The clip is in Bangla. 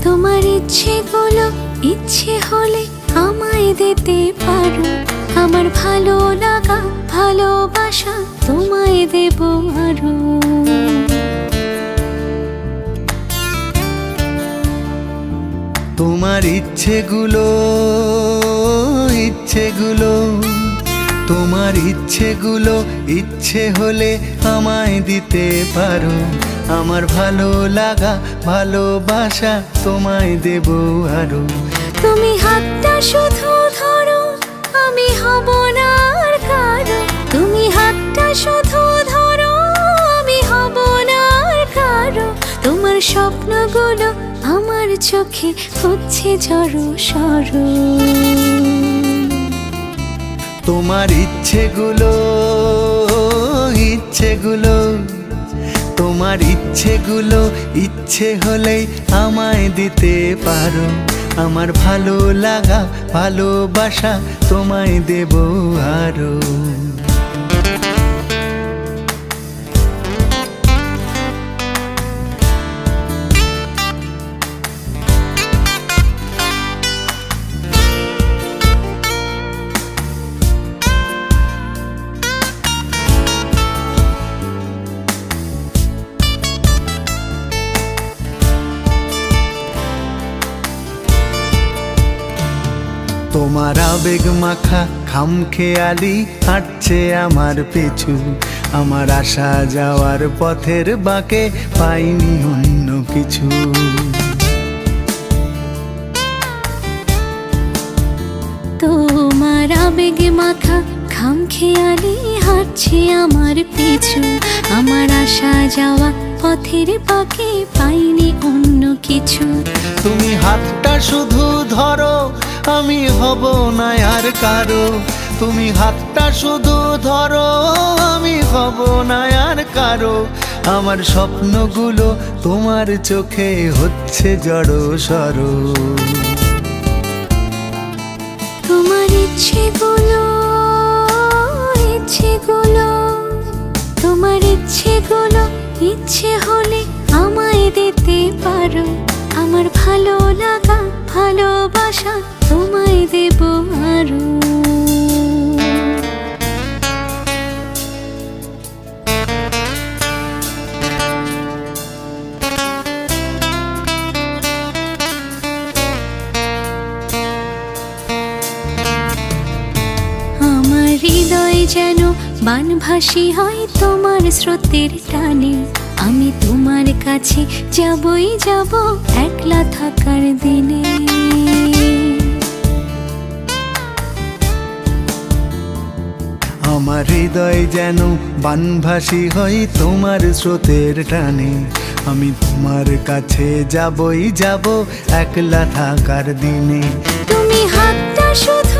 তোমার ইচ্ছেগুলো ইচ্ছে হলে আমায় দিতে পারো। আমার ভালো লাগা ভালোবাসা তোমায় দেব আরো। তোমার ইচ্ছেগুলো তোমার ইচ্ছেগুলো ইচ্ছে হলে আমায় দিতে পারো। আমার ভালো লাগা ভালোবাসা তোমায় দেব আরো। তুমি হাতটা শুধু ধরো, আমি হব না আর কারো। তুমি হাতটা শুধু ধরো, আমি হব না আর কারো। তোমার স্বপ্নগুলো আমার চোখে হচ্ছে ঝড়ো সরো। তোমার ইচ্ছেগুলো তোমার ইচ্ছেগুলো ইচ্ছে হলেই আমায় দিতে পারো। আমার ভালো লাগা ভালোবাসা তোমায় দেব আরো। তোমার আবেগ মাখা খামখেয়ালি হাঁটছে আমার পিছু। আমার আসা যাওয়ার পথের বাঁকে পাইনি অন্য কিছু। তোমার আবেগ মাখা খামখেয়ালি হাঁটছে আমার পিছু। আমার আসা যাওয়া পথের বাঁকে পাইনি অন্য কিছু। তুমি হাতটা শুধু ধরো, আমি হব না আর কারো। তুমি হাতটা শুধু ধরো, আমি হব না আর কারো। আমার স্বপ্নগুলো তোমার চোখে হচ্ছে জড়ো সরো। তোমার ইচ্ছেগুলো তোমার ইচ্ছেগুলো ইচ্ছে হলে আমায় দিতে পারো। আমার ভালো লাগা ভালোবাসা তোমায় দেব আরো। আমার হৃদয় যেন বানভাসী হয় তোমার স্রোতের টানে। আমি তোমার কাছে যাবই যাব একলা থাকার দিনে। আমার হৃদয় যেন বানভাসী হয় তোমার স্রোতের টানে। আমি তোমার কাছে যাবই যাব একলা থাকার দিনে। তুমি হাতটা শুধু